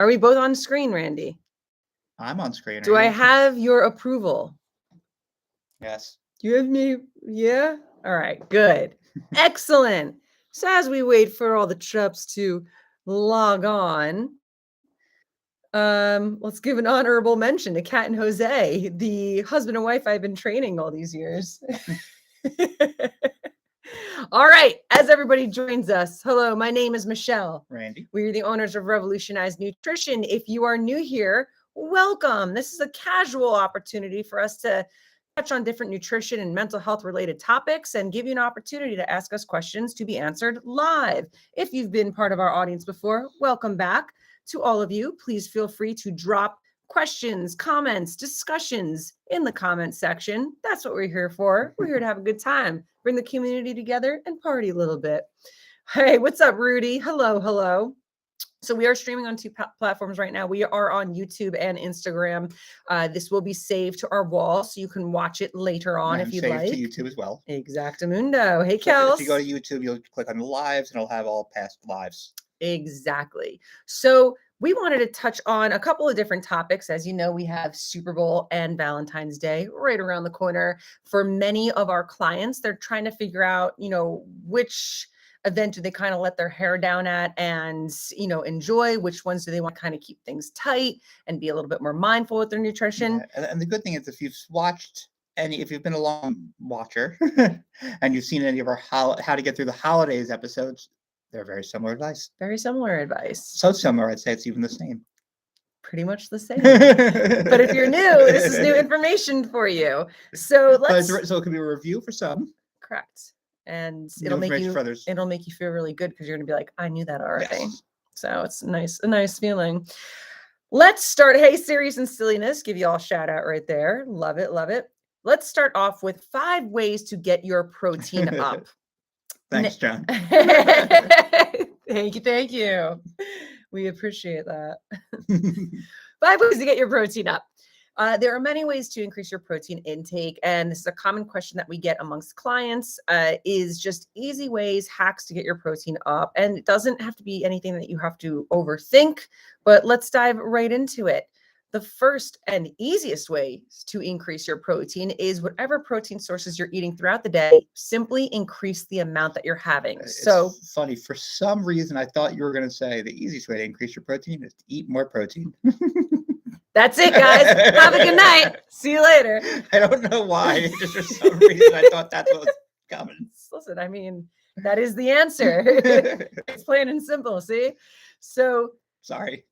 Are we both on screen, Randy? I'm on screen. Do I have your approval? Yes. You have me? Yeah? All right, good. Excellent. So as we wait for all the chaps to log on, let's give an honorable mention to Kat and Jose, the husband and wife I've been training all these years. All right, as everybody joins us, hello, my name is Michelle. Randy. We are the owners of Revolutionized Nutrition. If you are new here, welcome. This is a casual opportunity for us to touch on different nutrition and mental health related topics and give you an opportunity to ask us questions to be answered live. If you've been part of our audience before, welcome back. To all of you, please feel free to drop questions, comments, discussions in the comment section. That's what we're here for. We're here to have a good time, bring the community together and party a little bit. Hey, what's up, Rudy? Hello. So we are streaming on two platforms right now. We are on YouTube and Instagram. This will be saved to our wall, so you can watch it later on if you'd like. Saved to YouTube as well. Exactamundo. Hey, so Kels. If you go to YouTube, you'll click on the lives, and it'll have all past lives. Exactly. So we wanted to touch on a couple of different topics. As you know, we have Super Bowl and Valentine's Day right around the corner. For many of our clients, they're trying to figure out, which event do they kind of let their hair down at and, enjoy? Which ones do they want to kind of keep things tight and be a little bit more mindful with their nutrition? Yeah. And the good thing is, if you've watched if you've been a long watcher and you've seen any of our How to Get Through the Holidays episodes, they're very similar advice. Very similar advice. So similar, I'd say it's even the same. Pretty much the same. But if you're new, this is new information for you. So so it could be a review for some. Correct. And it'll make you feel really good because you're going to be like, I knew that already. Yes. So it's a nice feeling. Let's start. Hey, serious and silliness. Give you all a shout out right there. Love it. Let's start off with 5 ways to get your protein up. Thanks, John. Thank you. We appreciate that. 5 ways to get your protein up. There are many ways to increase your protein intake, and this is a common question that we get amongst clients, is just easy ways, hacks to get your protein up. And it doesn't have to be anything that you have to overthink, but let's dive right into it. The first and easiest way to increase your protein is whatever protein sources you're eating throughout the day, simply increase the amount that you're having. It's so funny. For some reason, I thought you were going to say the easiest way to increase your protein is to eat more protein. That's it, guys. Have a good night. See you later. I don't know why. Just for some reason, I thought that's what was coming. Listen, I mean, that is the answer. It's plain and simple. See? So sorry.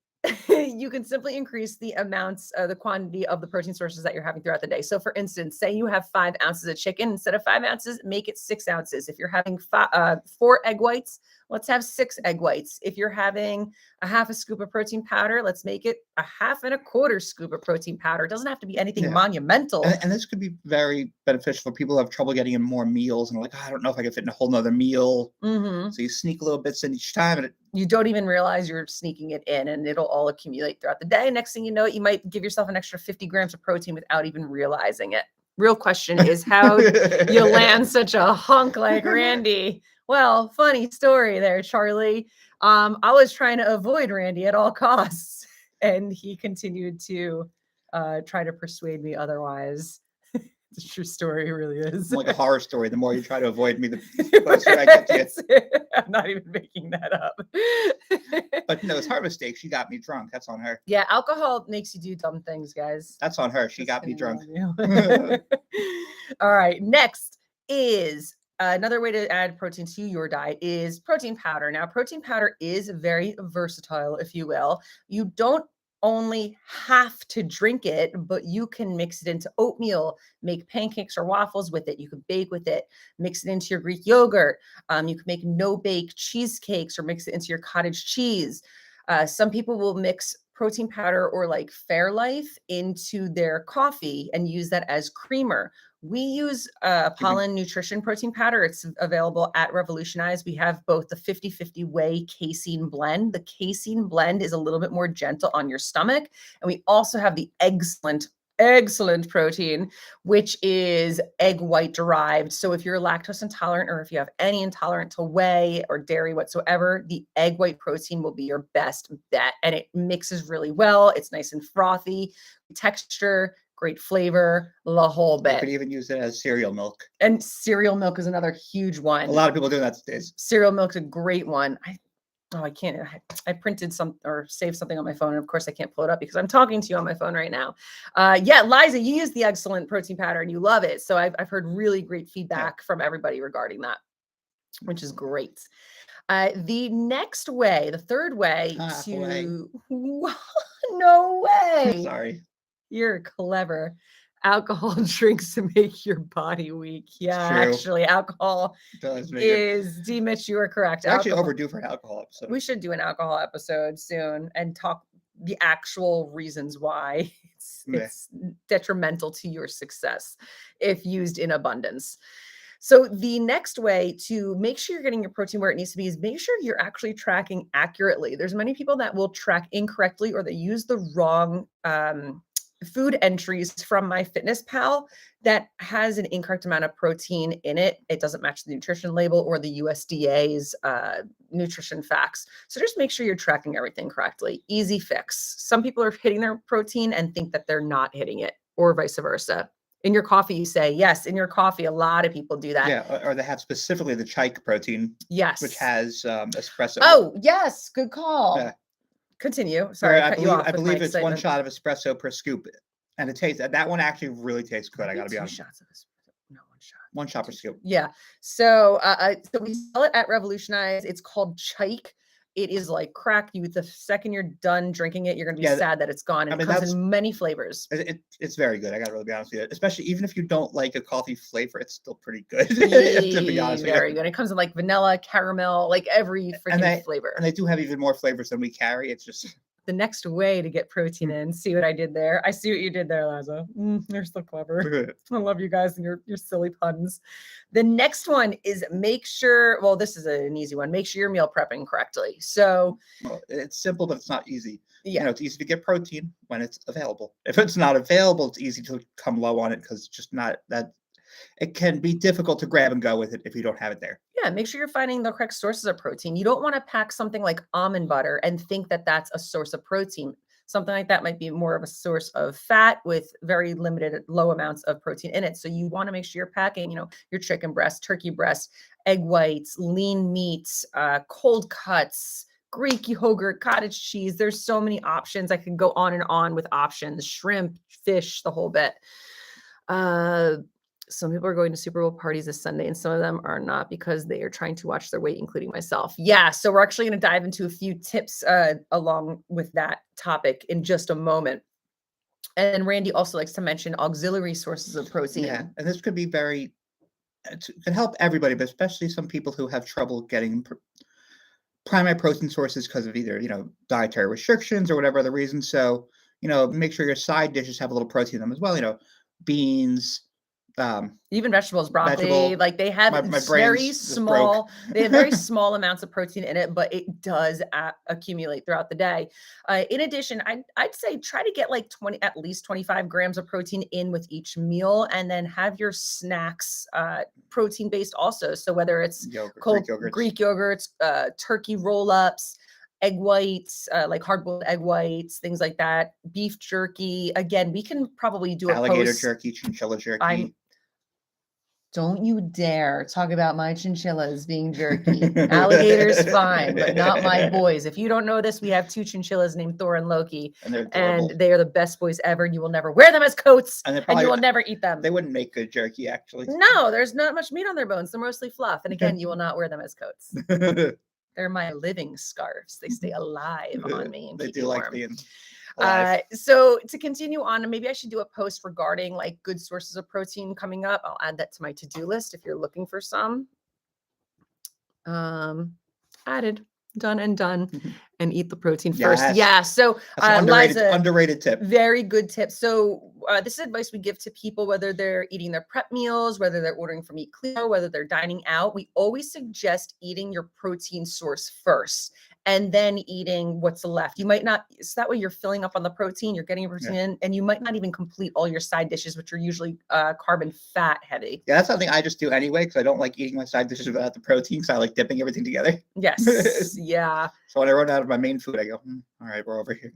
You can simply increase the amounts, the quantity of the protein sources that you're having throughout the day. So for instance, say you have 5 ounces of chicken, instead of 5 ounces, make it 6 ounces. If you're having 4 egg whites, let's have 6 egg whites. If you're having a half a scoop of protein powder, let's make it a half and a quarter scoop of protein powder. It doesn't have to be anything monumental. And this could be very beneficial for people who have trouble getting in more meals and are like, I don't know if I can fit in a whole nother meal. Mm-hmm. So you sneak a little bits in each time. And you don't even realize you're sneaking it in, and it'll all accumulate throughout the day. Next thing you know, you might give yourself an extra 50 grams of protein without even realizing it. Real question is how you land such a hunk like Randy. Well, funny story there, Charlie. I was trying to avoid Randy at all costs, and he continued to try to persuade me otherwise. It's a true story, it really is. Like a horror story. The more you try to avoid me, the closer I get to you. I'm not even making that up. But no, it's her mistake. She got me drunk. That's on her. Yeah, alcohol makes you do dumb things, guys. That's on her. She got me drunk. All right, next is another way to add protein to your diet is protein powder. Now, protein powder is very versatile, if you will. You don't only have to drink it, but you can mix it into oatmeal, make pancakes or waffles with it. You can bake with it, mix it into your Greek yogurt. You can make no-bake cheesecakes or mix it into your cottage cheese. Some people will mix protein powder or like Fairlife into their coffee and use that as creamer. We use Pollen Nutrition protein powder. It's available at Revolutionize. We have both the 50-50 whey casein blend. The casein blend is a little bit more gentle on your stomach. And we also have the excellent excellent protein, which is egg white derived. So if you're lactose intolerant or if you have any intolerant to whey or dairy whatsoever, the egg white protein will be your best bet. And it mixes really well. It's nice and frothy, texture, great flavor, the whole You bit. could even use it as cereal milk. And cereal milk is another huge one. A lot of people do that these days. Cereal milk's a great one. I can't. I printed some or saved something on my phone, and of course I can't pull it up because I'm talking to you on my phone right now. Yeah, Liza, you use the excellent protein powder and you love it. So I've heard really great feedback from everybody regarding that, which is great. The next way, the third way no way. Sorry. You're clever. Alcohol drinks to make your body weak. Yeah, actually, alcohol is D-Mitch, you are correct. We're actually overdue for an alcohol episode. We should do an alcohol episode soon and talk the actual reasons why it's detrimental to your success if used in abundance. So the next way to make sure you're getting your protein where it needs to be is make sure you're actually tracking accurately. There's many people that will track incorrectly or they use the wrong food entries from MyFitnessPal that has an incorrect amount of protein in it. It doesn't match the nutrition label or the USDA's nutrition facts. So just make sure you're tracking everything correctly. Easy fix. Some people are hitting their protein and think that they're not hitting it, or vice versa. In your coffee, you say, yes, in your coffee, a lot of people do that. Yeah, or they have specifically the chike protein. Yes. Which has espresso. Oh, yes. Good call. Yeah. Continue. Sorry, I believe it's 1 shot of espresso per scoop. And it tastes, that one actually really tastes good. I got to be honest. 2 shots of espresso. No, 1 shot. 1 shot per scoop. Yeah. So, so we sell it at Revolutionize. It's called chike. It is like crack. The second you're done drinking it, you're going to be sad that it's gone. And it comes in many flavors. It's very good. I got to really be honest with you. Especially even if you don't like a coffee flavor, it's still pretty good. To be honest with you. Very good. It comes in like vanilla, caramel, like every freaking flavor. And they do have even more flavors than we carry. It's just the next way to get protein in. See what I did there? I see what you did there, Liza. You're so clever. I love you guys and your silly puns. The next one is make sure, well, this is an easy one. Make sure you're meal prepping correctly. So it's simple, but it's not easy. Yeah. It's easy to get protein when it's available. If it's not available, it's easy to come low on it because it's just not that. It can be difficult to grab and go with it if you don't have it there. Yeah, make sure you're finding the correct sources of protein. You don't want to pack something like almond butter and think that that's a source of protein. Something like that might be more of a source of fat with very limited, low amounts of protein in it. So you want to make sure you're packing, your chicken breast, turkey breast, egg whites, lean meats, cold cuts, Greek yogurt, cottage cheese. There's so many options. I could go on and on with options, shrimp, fish, the whole bit. Some people are going to Super Bowl parties this Sunday, and some of them are not because they are trying to watch their weight, including myself. Yeah, so we're actually going to dive into a few tips along with that topic in just a moment. And Randy also likes to mention auxiliary sources of protein. Yeah, and this could be it can help everybody, but especially some people who have trouble getting primary protein sources because of either, dietary restrictions or whatever other reason. So, make sure your side dishes have a little protein in them as well. Beans, even vegetables, broccoli, like they have very small, they have very small amounts of protein in it, but it does accumulate throughout the day. In addition, I'd say try to get like at least 25 grams of protein in with each meal, and then have your snacks protein based also. So whether it's Greek yogurts, turkey roll-ups, egg whites, like hard-boiled egg whites, things like that, beef jerky. Again, we can probably do alligator jerky, chinchilla jerky. Don't you dare talk about my chinchillas being jerky. Alligator's fine, but not my boys. If you don't know this, we have 2 chinchillas named Thor and Loki. And they are the best boys ever. You will never wear them as coats, and you will never eat them. They wouldn't make good jerky, actually. No, there's not much meat on their bones. They're mostly fluff. And again, you will not wear them as coats. They're my living scarves. They stay alive on me. And they do like being... So to continue on, maybe I should do a post regarding like good sources of protein coming up. I'll add that to my to-do list if you're looking for some. Added, done and done, and eat the protein first. Yeah. So underrated tip. Very good tip. So this is advice we give to people, whether they're eating their prep meals, whether they're ordering from Eat Clear, whether they're dining out. We always suggest eating your protein source first. and then eating what's left. You might not, so that way you're filling up on the protein, you're getting your protein in, and you might not even complete all your side dishes, which are usually carb and fat heavy. Yeah, that's something I just do anyway because I don't like eating my side dishes without the protein. So I like dipping everything together. Yes. Yeah. So when I run out of my main food, I go, all right, we're over here.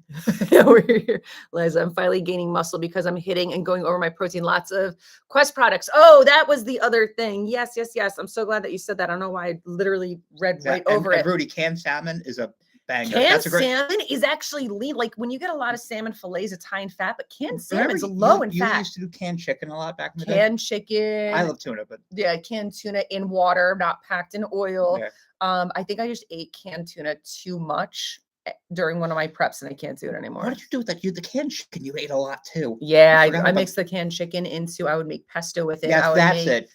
We're here. Liza, I'm finally gaining muscle because I'm hitting and going over my protein. Lots of Quest products. Oh, that was the other thing. Yes, yes, yes. I'm so glad that you said that. I don't know why I literally read right over it. And Rudy, canned salmon is a banger. Canned salmon is actually lean. Like when you get a lot of salmon fillets, it's high in fat, but canned salmon's low in fat. You used to do canned chicken a lot back in the day. Canned chicken. I love tuna, but yeah, canned tuna in water, not packed in oil. Yeah. I think I just ate canned tuna too much during one of my preps, and I can't do it anymore. What did you do with that? The canned chicken you ate a lot too. Yeah, I mixed the canned chicken into. I would make pesto with it. Yes, that's it.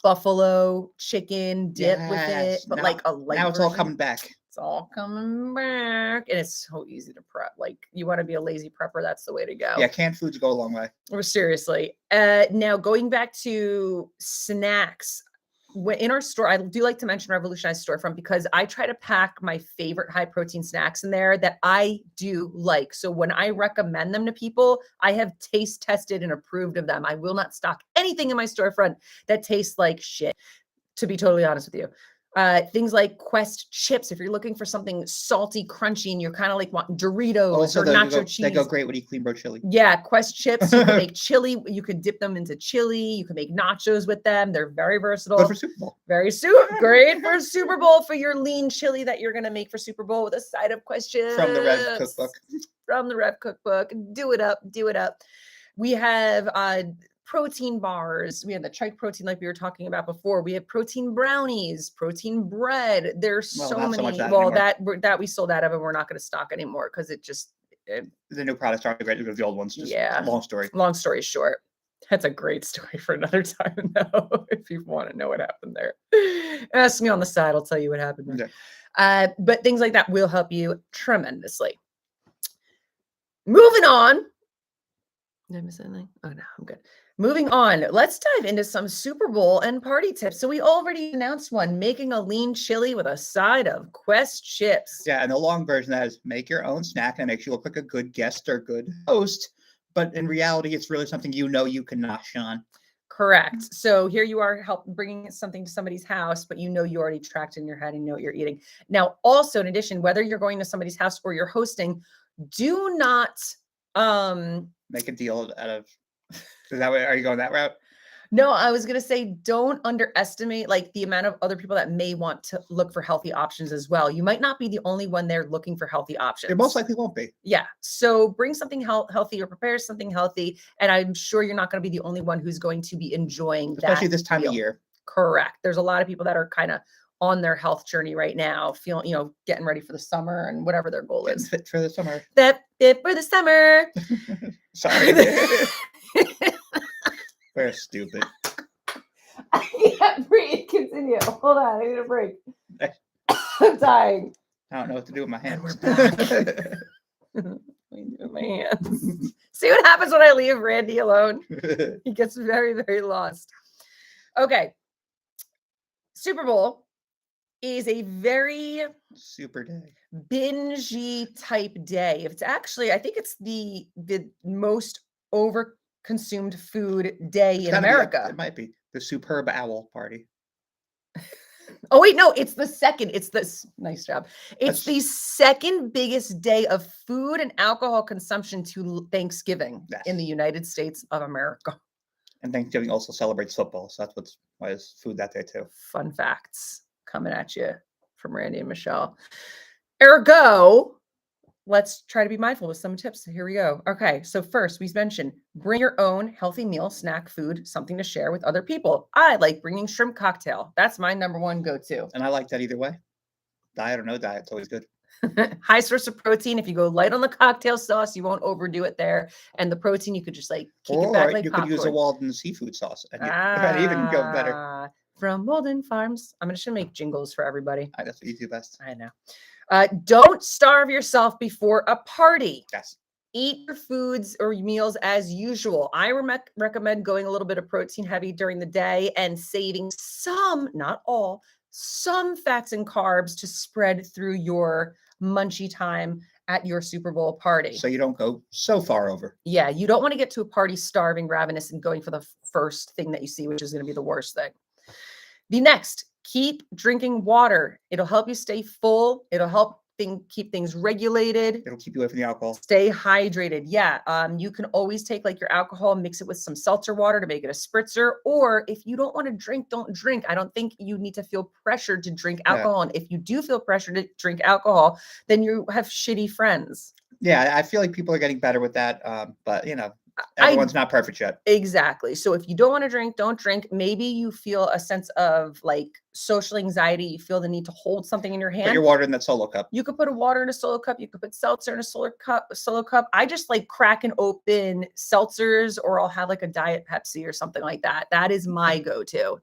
Buffalo chicken dip with it, but like a light. Now it's all coming back. It's all coming back, and it's so easy to prep. Like you want to be a lazy prepper, that's the way to go. Yeah, canned foods go a long way. Or seriously. Now going back to snacks. In our store, I do like to mention Revolutionized Storefront because I try to pack my favorite high protein snacks in there that I do like. So when I recommend them to people, I have taste tested and approved of them. I will not stock anything in my storefront that tastes like shit, to be totally honest with you. Things like Quest chips. If you're looking for something salty, crunchy, and you're kind of like wanting Doritos or nacho cheese. They go great with clean bro chili. Yeah, Quest chips. You can make chili. You can dip them into chili. You can make nachos with them. They're very versatile. Good for Super Bowl. Great for Super Bowl for your lean chili that you're gonna make for Super Bowl with a side of Quest chips. From the REV cookbook. From the REV cookbook. Do it up. Do it up. We have protein bars. We have the trike protein like we were talking about before. We have protein brownies, protein bread. There's so many. That we sold out of and we're not going to stock anymore because it just the new products aren't great as the old ones. Just long story. Long story short. That's a great story for another time though, if you want to know what happened there. Ask me on the side, I'll tell you what happened there. Yeah. But things like that will help you tremendously. Moving on. Did I miss anything? Oh no, I'm good. Moving on, let's dive into some Super Bowl and party tips. So we already announced one, making a lean chili with a side of Quest chips. Yeah, and the long version of that is make your own snack and it makes you look like a good guest or good host. But in reality, it's really something you can nosh on. Correct. So here you are bringing something to somebody's house, but you already tracked in your head and know what you're eating. Now, also in addition, whether you're going to somebody's house or you're hosting, do not make a deal out of. Is that way? Are you going that route? No, I was going to say, don't underestimate like the amount of other people that may want to look for healthy options as well. You might not be the only one there looking for healthy options. There most likely won't be. Yeah. So bring something healthy or prepare something healthy. And I'm sure you're not going to be the only one who's going to be enjoying that. Especially this time of year. Correct. There's a lot of people that are kind of on their health journey right now, feeling, getting ready for the summer and whatever their goal is. Fit for the summer. Fit for the summer. Sorry. We're stupid. I can't breathe. Continue. Hold on. I need a break. I'm dying. I don't know what to do with my hands. We're back. What do I do with my hands? See what happens when I leave Randy alone? He gets very, very lost. Okay. Super Bowl is a very super day, bingy type day. It's actually, I think it's the most over-consumed food day in America. It might be the Superb Owl Party. Oh wait, no, it's the second. It's this. Nice job. It's the second biggest day of food and alcohol consumption to Thanksgiving in the United States of America. And Thanksgiving also celebrates football, so that's why it's food that day too. Fun facts coming at you from Randy and Michelle. Ergo, let's try to be mindful with some tips. So here we go. Okay, so first we mentioned bring your own healthy meal, snack, food, something to share with other people. I like bringing shrimp cocktail. That's my number one go-to. And I like that either way. Diet or no diet, it's always good. High source of protein. If you go light on the cocktail sauce, you won't overdo it there. And the protein, you could just like kick it back like popcorn. You could use a Walden seafood sauce. And even go better. From Walden Farms. I'm just going to make jingles for everybody. That's what you do best. I know. Don't starve yourself before a party. Yes. Eat your foods or meals as usual. I recommend going a little bit of protein heavy during the day and saving some, not all, some fats and carbs to spread through your munchy time at your Super Bowl party. So you don't go so far over. Yeah, you don't want to get to a party starving, ravenous, and going for the first thing that you see, which is going to be the worst thing. The next, keep drinking water. It'll help you stay full. It'll help keep things regulated. It'll keep you away from the alcohol. Stay hydrated. Yeah. You can always take like your alcohol, mix it with some seltzer water to make it a spritzer. Or if you don't want to drink, don't drink. I don't think you need to feel pressured to drink alcohol. And if you do feel pressured to drink alcohol, then you have shitty friends. Yeah, I feel like people are getting better with that. But everyone's not perfect yet. Exactly. So if you don't want to drink, don't drink. Maybe you feel a sense of like social anxiety. You feel the need to hold something in your hand. Put your water in that Solo cup. You could put a water in a Solo cup. You could put seltzer in a Solo cup. I just like cracking open seltzers, or I'll have like a Diet Pepsi or something like that. That is my go-to.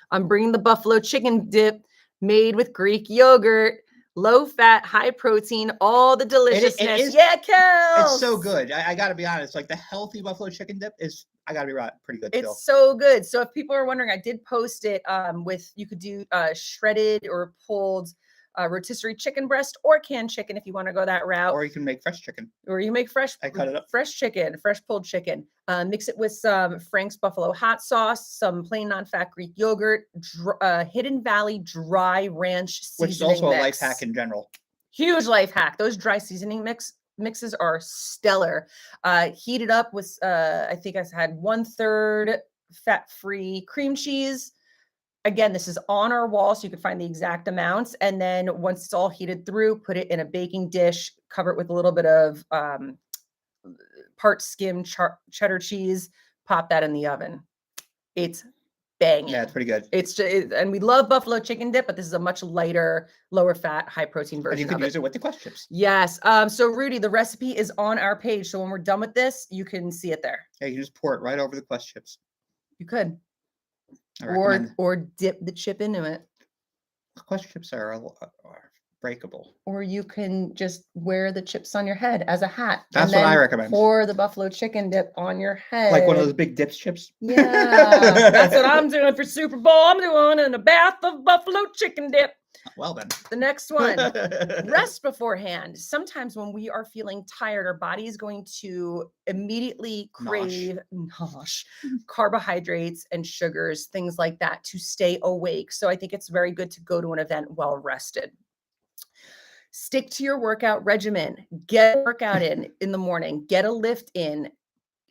I'm bringing the buffalo chicken dip made with Greek yogurt. Low fat, high protein, all the deliciousness. Yeah, Kels. It's so good. I got to be honest. Like the healthy buffalo chicken dip is, I got to be right, pretty good. It's so good. So if people are wondering, I did post it you could do shredded or pulled rotisserie chicken breast or canned chicken if you want to go that route. Or you can make fresh chicken. Or you make fresh. I cut it up. Fresh chicken, fresh pulled chicken. Mix it with some Frank's buffalo hot sauce, some plain non-fat Greek yogurt, Hidden Valley dry ranch seasoning which is also mix. a life hack in general. Huge life hack. Those dry seasoning mixes are stellar. Heat it up with I think I had 1/3 fat-free cream cheese. Again, this is on our wall, so you can find the exact amounts. And then once it's all heated through, put it in a baking dish, cover it with a little bit of part skim cheddar cheese, pop that in the oven. It's banging. Yeah, it's pretty good. It's just, and we love buffalo chicken dip, but this is a much lighter, lower fat, high protein version. And you can use it with the Quest chips. Yes. So Rudy, the recipe is on our page. So when we're done with this, you can see it there. Yeah, you can just pour it right over the Quest chips. You could. Or dip the chip into it. Quest chips are breakable. Or you can just wear the chips on your head as a hat. That's what I recommend. Pour the buffalo chicken dip on your head. Like one of those big dips chips? Yeah. That's what I'm doing for Super Bowl. I'm doing in a bath of buffalo chicken dip. Well then. The next one, rest beforehand. Sometimes when we are feeling tired, our body is going to immediately crave carbohydrates and sugars, things like that, to stay awake. So I think it's very good to go to an event well rested. Stick to your workout regimen. Get a workout in the morning. Get a lift in.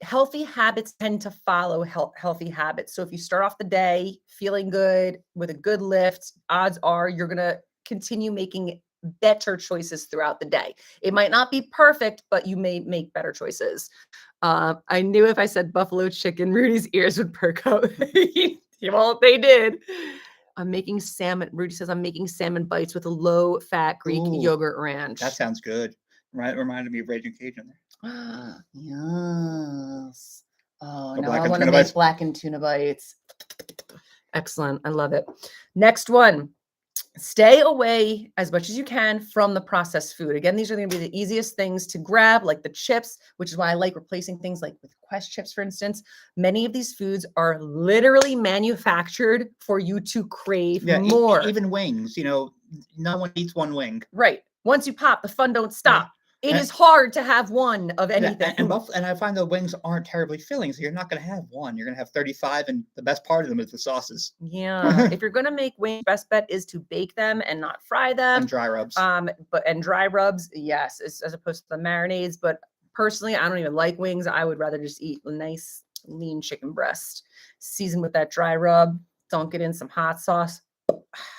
Healthy habits tend to follow healthy habits. So if you start off the day feeling good with a good lift, odds are you're going to continue making better choices throughout the day. It might not be perfect, but you may make better choices. I knew if I said buffalo chicken, Rudy's ears would perk up. Well, they did. I'm making salmon. Rudy says I'm making salmon bites with a low-fat Greek yogurt ranch. That sounds good. Reminded me of Raging Cajun there. Yes. Oh, now I want to make blackened tuna bites. Excellent. I love it. Next one. Stay away as much as you can from the processed food. Again, these are going to be the easiest things to grab, like the chips, which is why I like replacing things like with Quest chips, for instance. Many of these foods are literally manufactured for you to crave more. Even wings, no one eats one wing. Right. Once you pop, the fun don't stop. It is hard to have one of anything. And I find the wings aren't terribly filling, so you're not going to have one. You're going to have 35, and the best part of them is the sauces. Yeah. If you're going to make wings, best bet is to bake them and not fry them. And dry rubs. And dry rubs, yes, as opposed to the marinades. But personally, I don't even like wings. I would rather just eat a nice lean chicken breast, seasoned with that dry rub, dunk it in some hot sauce.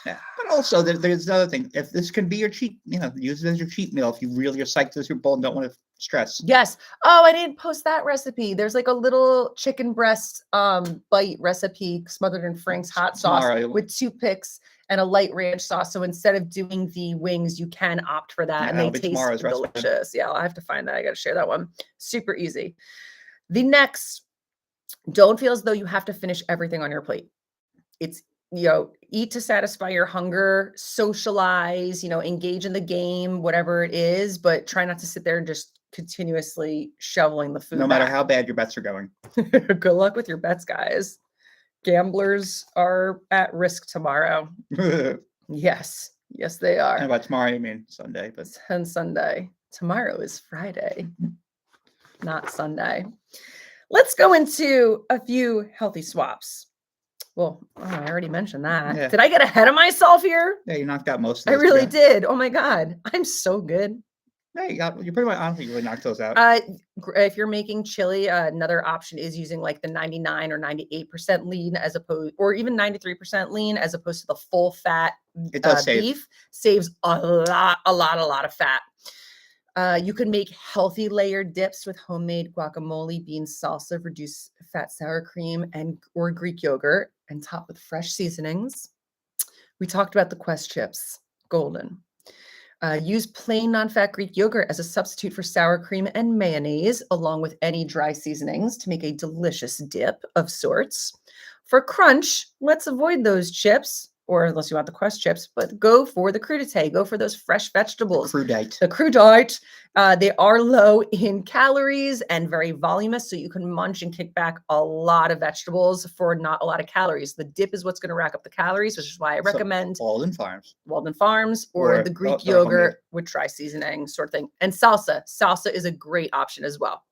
Yeah. But also, there's another thing. If this can be your cheat, use it as your cheat meal if you really are psyched to the Super Bowl and don't want to stress. Yes. Oh, I didn't post that recipe. There's like a little chicken breast bite recipe smothered in Frank's hot sauce with toothpicks and a light ranch sauce. So instead of doing the wings, you can opt for that, and they taste delicious. Yeah, I'll have to find that. I got to share that one. Super easy. The next, don't feel as though you have to finish everything on your plate. It's eat to satisfy your hunger, socialize, engage in the game, whatever it is, but try not to sit there and just continuously shoveling the food. No matter how bad your bets are going. Good luck with your bets, guys. Gamblers are at risk tomorrow. Yes. Yes, they are. And by tomorrow, I mean Sunday, but And Sunday. Tomorrow is Friday, not Sunday. Let's go into a few healthy swaps. Well, I already mentioned that. Yeah. Did I get ahead of myself here? yeah, you knocked out most of I those. really Yeah. did. Oh my God. I'm so good. Yeah, you pretty much honestly really knocked those out. If you're making chili, another option is using like the 99 or 98% lean as opposed, or even 93% lean as opposed to the full fat It does save. beef. Saves a lot of fat. You can make healthy layered dips with homemade guacamole, bean salsa, reduced fat sour cream, or Greek yogurt, and top with fresh seasonings. We talked about the Quest chips, golden. Use plain non-fat Greek yogurt as a substitute for sour cream and mayonnaise, along with any dry seasonings to make a delicious dip of sorts. For crunch, let's avoid those chips, or unless you want the Quest chips, but go for the crudité. Go for those fresh vegetables. Crudite. The crudite. They are low in calories and very voluminous, so you can munch and kick back a lot of vegetables for not a lot of calories. The dip is what's going to rack up the calories, which is why I recommend Walden Farms. Walden Farms or the Greek yogurt with dry seasoning sort of thing. And salsa. Salsa is a great option as well.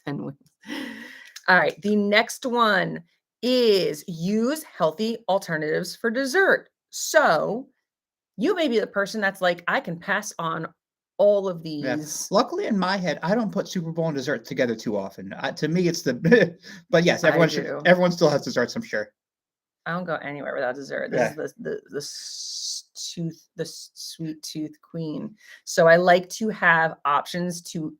10 wins. All right. The next one is use healthy alternatives for dessert. So you may be the person that's like, I can pass on all of these. Yeah. Luckily, in my head, I don't put Super Bowl and dessert together too often. To me, it's the. But yes, everyone still has desserts, I'm sure. I don't go anywhere without dessert. This is the sweet tooth queen. So I like to have options to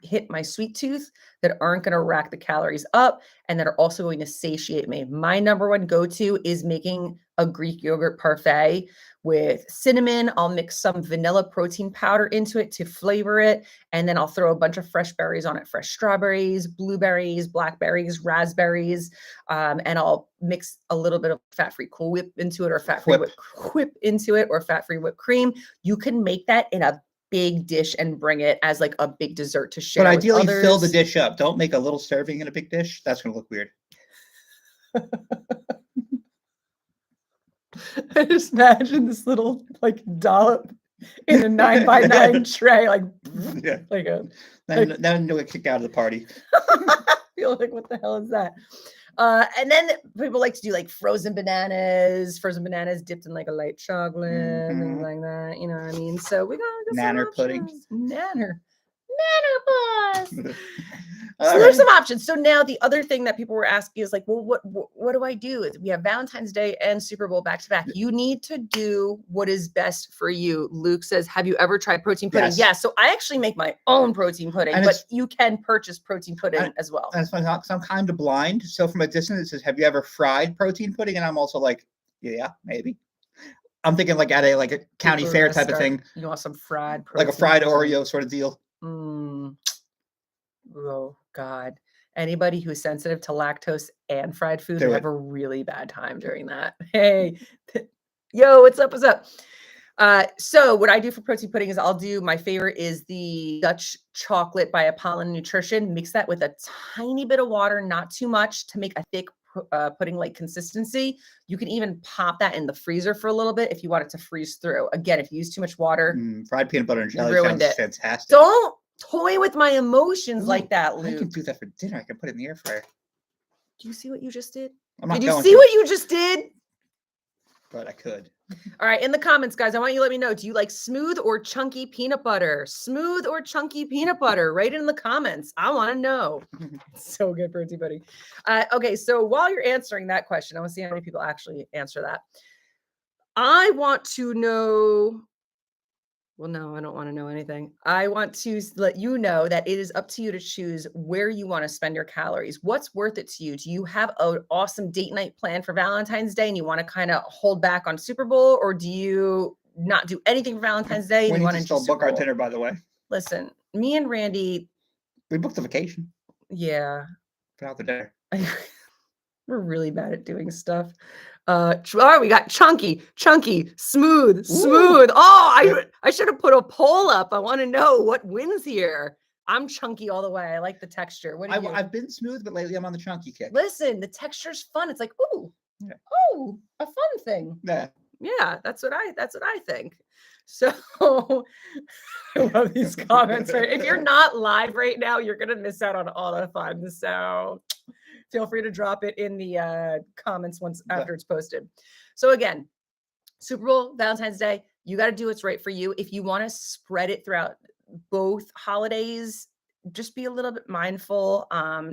hit my sweet tooth that aren't going to rack the calories up and that are also going to satiate me. My number one go-to is making a Greek yogurt parfait with cinnamon. I'll mix some vanilla protein powder into it to flavor it. And then I'll throw a bunch of fresh berries on it, fresh strawberries, blueberries, blackberries, raspberries. And I'll mix a little bit of fat-free Cool Whip into it or fat-free whip into it or fat-free whipped cream. You can make that in a big dish and bring it as like a big dessert to share. But ideally, fill the dish up. Don't make a little serving in a big dish. That's going to look weird. I just imagine this little like dollop in a 9x9 tray, like yeah, like a. Then do a kick out of the party. I feel like, what the hell is that? And then people like to do like frozen bananas dipped in like a light chocolate, things like that. You know what I mean? So we got nanner pudding. Nanner boss. So there's some options. So now the other thing that people were asking is like, well, what do I do? We have Valentine's Day and Super Bowl back to back. You need to do what is best for you. Luke says, have you ever tried protein pudding? Yes. Yeah, so I actually make my own protein pudding, but you can purchase protein pudding as well. And it's funny because I'm kind of blind. So from a distance, it says, have you ever fried protein pudding? And I'm also like, yeah, maybe. I'm thinking like at a county fair type of thing. You want some fried protein? Like a fried Oreo sort of deal. Oh God. Anybody who's sensitive to lactose and fried food will have a really bad time during that. Hey, yo, what's up? What's up? So what I do for protein pudding is my favorite is the Dutch chocolate by Apollon Nutrition. Mix that with a tiny bit of water, not too much, to make a thick pudding-like consistency. You can even pop that in the freezer for a little bit if you want it to freeze through. Again, if you use too much water, fried peanut butter and jelly sounds fantastic. Don't toy with my emotions like that, Luke. I can do that for dinner. I can put it in the air fryer. Do you see what you just did? Did you see what you just did? But I could. All right, in the comments, guys, I want you to let me know. Do you like smooth or chunky peanut butter? Smooth or chunky peanut butter? Write it in the comments. I want to know. It's so good, protein pudding. Okay, so while you're answering that question, I want to see how many people actually answer that. I want to know. Well, no, I don't want to know anything. I want to let you know that it is up to you to choose where you want to spend your calories. What's worth it to you? Do you have an awesome date night plan for Valentine's Day and you want to kind of hold back on Super Bowl, or do you not do anything for Valentine's Day? We need to still book our dinner, by the way. Listen, me and Randy. We booked a vacation. Yeah. Put out the dinner. We're really bad at doing stuff. All right, we got chunky, smooth. Oh, I should have put a poll up. I want to know what wins here. I'm chunky all the way. I like the texture. What do you? I've been smooth, but lately I'm on the chunky kick. Listen, the texture's fun. It's like, ooh, a fun thing. Yeah. Yeah, that's what I think. So I love these comments. Right? If you're not live right now, you're gonna miss out on all the fun. So feel free to drop it in the comments once after it's posted. So again, Super Bowl, Valentine's Day, you got to do what's right for you. If you want to spread it throughout both holidays, just be a little bit mindful.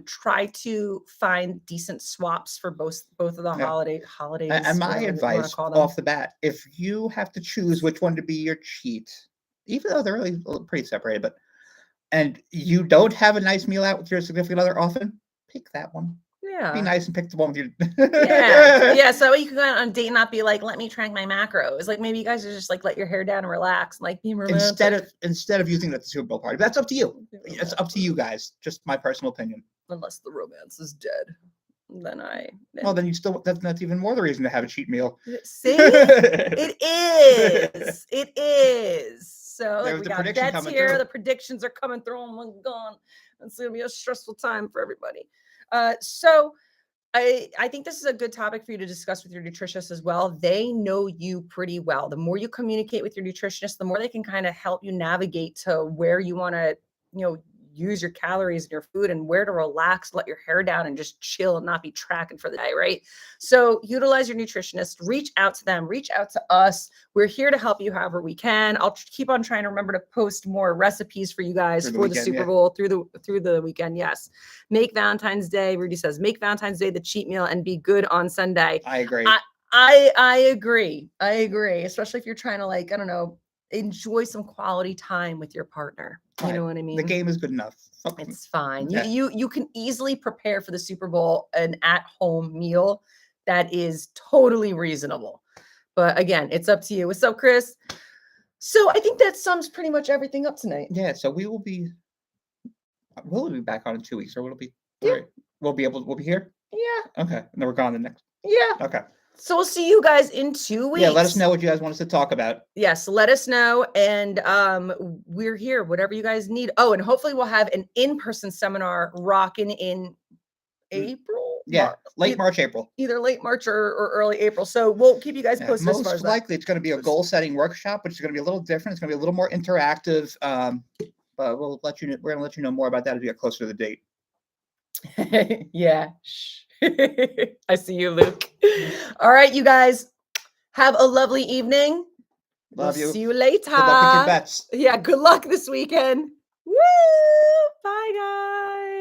Try to find decent swaps for both of the Yeah. holidays, And my whatever you want to advice call them. off the bat, if you have to choose which one to be your cheat, even though they're really pretty separated, but and you don't have a nice meal out with your significant other often, pick that one. Be Yeah. nice and pick the one with your Yeah. So you can go on a date and not be like, let me track my macros. Like maybe you guys are just like let your hair down and relax, and like be romantic. instead of using it at the Super Bowl party. But that's up to you. It's up to you guys. Just my personal opinion. Unless the romance is dead. Then then you still that's even more the reason to have a cheat meal. See, it is. It is. So like, we got bets here. Through. The predictions are coming through. Oh my God, it's gonna be a stressful time for everybody. So I think this is a good topic for you to discuss with your nutritionist as well. They know you pretty well. The more you communicate with your nutritionist, the more they can kind of help you navigate to where you want to, use your calories in your food and where to relax, let your hair down and just chill and not be tracking for the day, right? So utilize your nutritionist, reach out to them, reach out to us. We're here to help you however we can. I'll keep on trying to remember to post more recipes for you guys for the Super Bowl through the weekend. Yes. Make Valentine's Day. Rudy says, make Valentine's Day the cheat meal and be good on Sunday. I agree. I agree. I agree. Especially if you're trying to, like, I don't know, enjoy some quality time with your partner. You know what I mean? The game is good enough. It's fine. Yeah. You can easily prepare for the Super Bowl an at-home meal that is totally reasonable. But again, it's up to you. What's up, Chris? So I think that sums pretty much everything up tonight. Yeah. So we'll be back on in 2 weeks, or will it be? Yeah. We'll be here. Yeah. Okay. And then we're gone the next. Yeah. Okay. So we'll see you guys in 2 weeks. Yeah, let us know what you guys want us to talk about. Yes, let us know. And we're here, whatever you guys need. Oh, and hopefully we'll have an in-person seminar rocking in April. Yeah, late March, April. Either late March or early April. So we'll keep you guys posted. Most as far as likely, it's going to be a goal-setting workshop, which is going to be a little different. It's going to be a little more interactive. But we're going to let you know more about that as we get closer to the date. Yeah. I see you, Luke. All right, you guys. Have a lovely evening. Love you. See you later. Good luck with your bets. Yeah, good luck this weekend. Woo! Bye, guys.